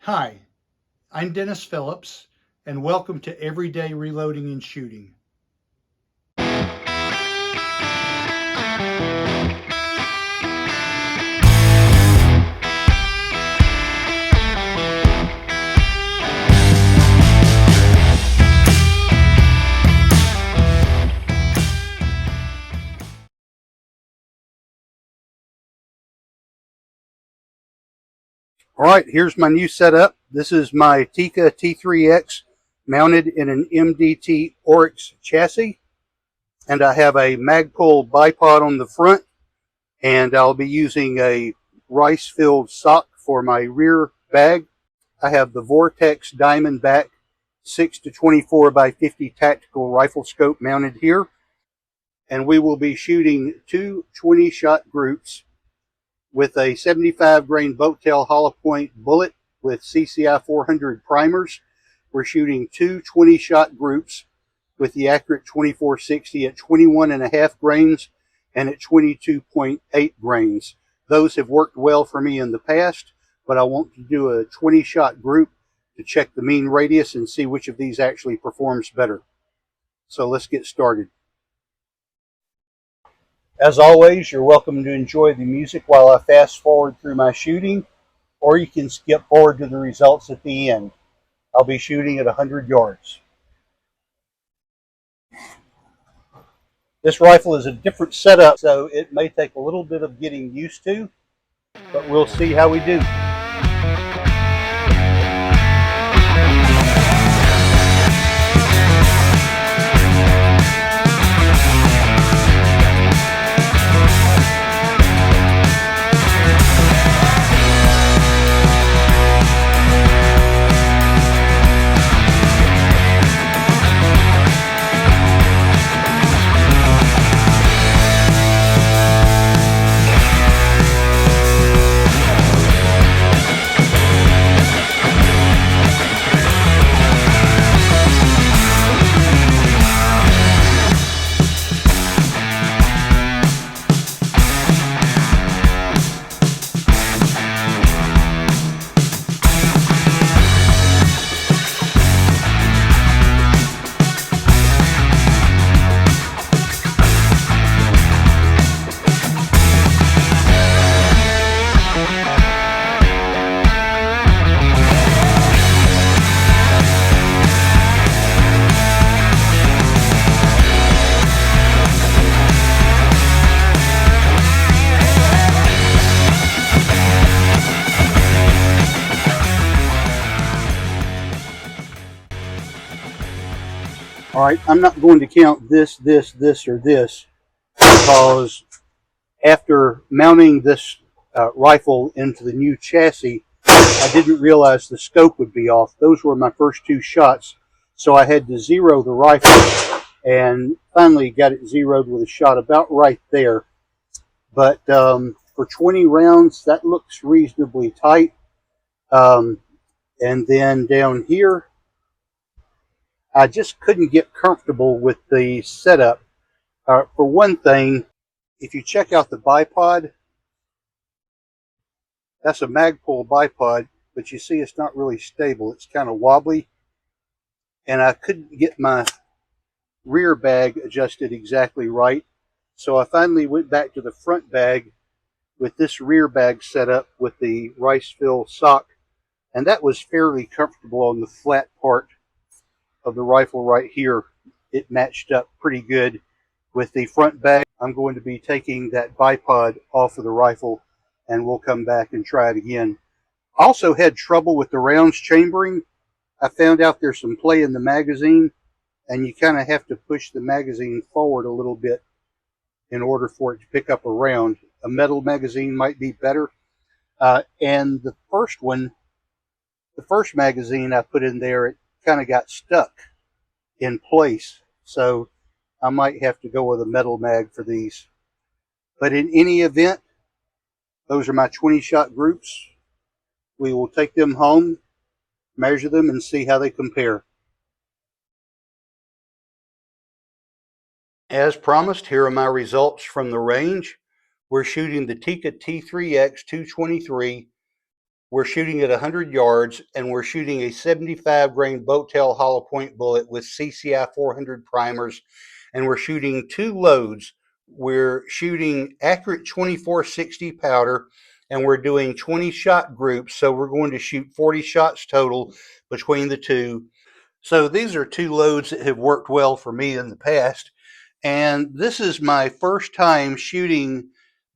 Hi, I'm Dennis Phillips, and welcome to Everyday Reloading and Shooting. All right, here's my new setup. This is my Tikka T3X mounted in an MDT ORYX chassis, and I have a Magpul bipod on the front, and I'll be using a rice-filled sock for my rear bag. I have the Vortex Diamondback 6-24 by 50 tactical rifle scope mounted here, and we will be shooting two 20-shot groups with a 75 grain boat tail hollow point bullet with CCI 400 primers. We're shooting two 20-shot groups with the accurate 2460 at 21.5 grains and at 22.8 grains. Those have worked well for me in the past, but I want to do a 20-shot group to check the mean radius and see which of these actually performs better. So let's get started. As always, you're welcome to enjoy the music while I fast forward through my shooting, or you can skip forward to the results at the end. I'll be shooting at 100 yards. This rifle is a different setup, so it may take a little bit of getting used to, but we'll see how we do. All right, I'm not going to count this, or this, because after mounting this rifle into the new chassis, I didn't realize the scope would be off. Those were my first two shots, so I had to zero the rifle, and finally got it zeroed with a shot about right there. But for 20 rounds, that looks reasonably tight. And then down here, I just couldn't get comfortable with the setup. For one thing, if you check out the bipod, that's a Magpul bipod, but you see it's not really stable. It's kind of wobbly, and I couldn't get my rear bag adjusted exactly right. So I finally went back to the front bag with this rear bag set up with the rice fill sock, and that was fairly comfortable on the flat part of the rifle right here. It matched up pretty good with the front bag. I'm going to be taking that bipod off of the rifle, and we'll come back and try it again. Also had trouble with the rounds chambering. I found out there's some play in the magazine, and you kind of have to push the magazine forward a little bit in order for it to pick up a round. A metal magazine might be better. And the first one, the first magazine I put in there, it kind of got stuck in place. So I might have to go with a metal mag for these. But in any event, those are my 20-shot groups. We will take them home, measure them, and see how they compare. As promised, here are my results from the range. We're shooting the Tikka T3X 223 we're shooting at 100 yards, and we're shooting a 75 grain boat tail hollow point bullet with CCI 400 primers, and we're shooting 2 loads. We're shooting accurate 2460 powder, and we're doing 20 shot groups, so we're going to shoot 40 shots total between the two. So these are 2 loads that have worked well for me in the past, and this is my first time shooting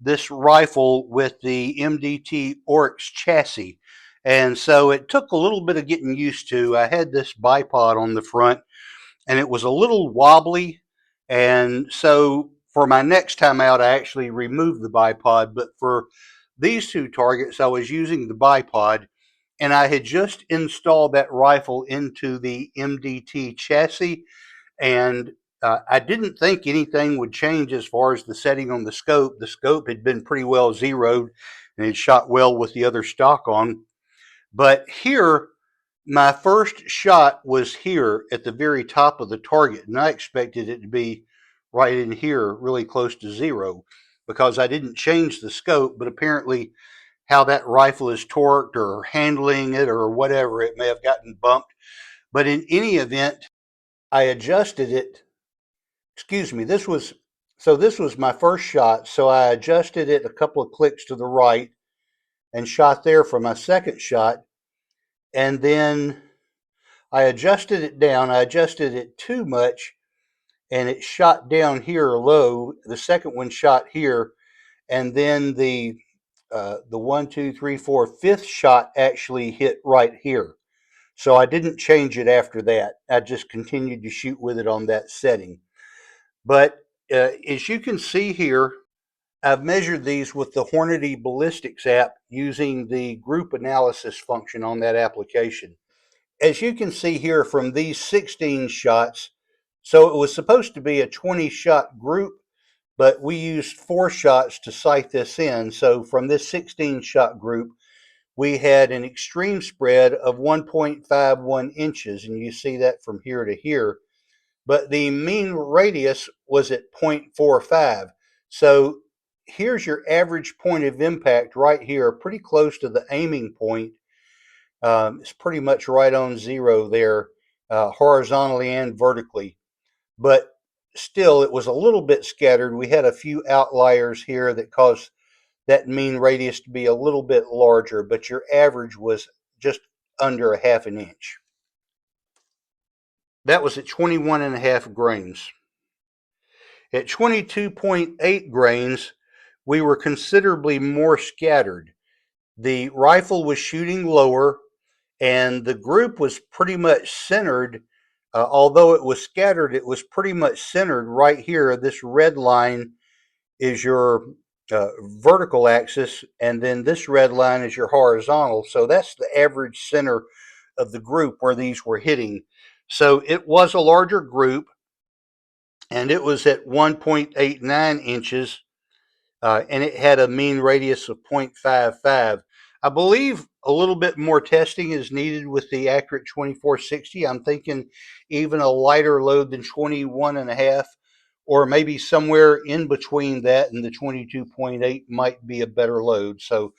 this rifle with the MDT ORYX chassis. And so it took a little bit of getting used to. I had this bipod on the front, and it was a little wobbly. And so for my next time out, I actually removed the bipod. But for these 2 targets, I was using the bipod, and I had just installed that rifle into the MDT chassis. And I didn't think anything would change as far as the setting on the scope. The scope had been pretty well zeroed, and it shot well with the other stock on. But here, my first shot was here at the very top of the target, and I expected it to be right in here, really close to zero, because I didn't change the scope. But apparently how that rifle is torqued or handling it or whatever, it may have gotten bumped. But in any event, I adjusted it. Excuse me, this was my first shot, so I adjusted it a couple of clicks to the right and shot there for my second shot. And then I adjusted it down. I adjusted it too much, and it shot down here low. The second one shot here, and then the 1, 2, 3, 4, 5th shot actually hit right here. So I didn't change it after that. I just continued to shoot with it on that setting. But as you can see here, I've measured these with the Hornady Ballistics app using the group analysis function on that application. As you can see here from these 16 shots, so it was supposed to be a 20 shot group, but we used 4 shots to sight this in. So from this 16 shot group, we had an extreme spread of 1.51 inches, and you see that from here to here. But the mean radius was at 0.45. So here's your average point of impact right here, pretty close to the aiming point. It's pretty much right on zero there, horizontally and vertically. But still, it was a little bit scattered. We had a few outliers here that caused that mean radius to be a little bit larger, but your average was just under 1/2 inch. That was at 21.5 grains. At 22.8 grains, we were considerably more scattered. The rifle was shooting lower, and the group was pretty much centered. Although it was scattered, it was pretty much centered right here. This red line is your vertical axis, and then this red line is your horizontal. So that's the average center of the group where these were hitting. So it was a larger group, and it was at 1.89 inches, and it had a mean radius of 0.55. I believe a little bit more testing is needed with the accurate 2460. I'm thinking even a lighter load than 21.5, or maybe somewhere in between that and the 22.8 might be a better load. So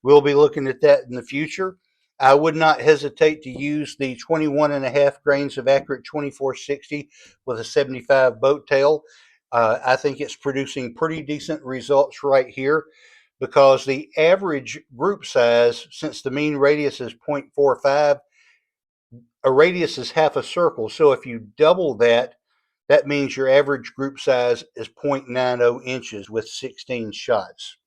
we'll be looking at that in the future. I would not hesitate to use the 21.5 grains of accurate 2460 with a 75 boat tail. I think it's producing pretty decent results right here, because the average group size, since the mean radius is 0.45, a radius is half a circle. So if you double that, that means your average group size is 0.90 inches with 16 shots.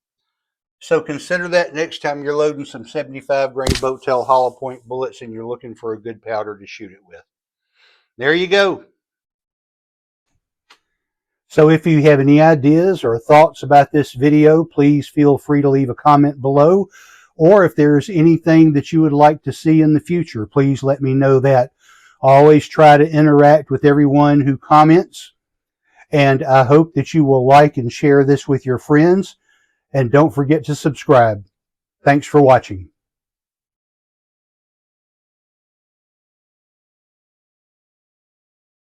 So consider that next time you're loading some 75 grain boat tail hollow point bullets and you're looking for a good powder to shoot it with. There you go. So if you have any ideas or thoughts about this video, please feel free to leave a comment below. Or if there's anything that you would like to see in the future, please let me know that. I always try to interact with everyone who comments. And I hope that you will like and share this with your friends. And don't forget to subscribe. Thanks for watching.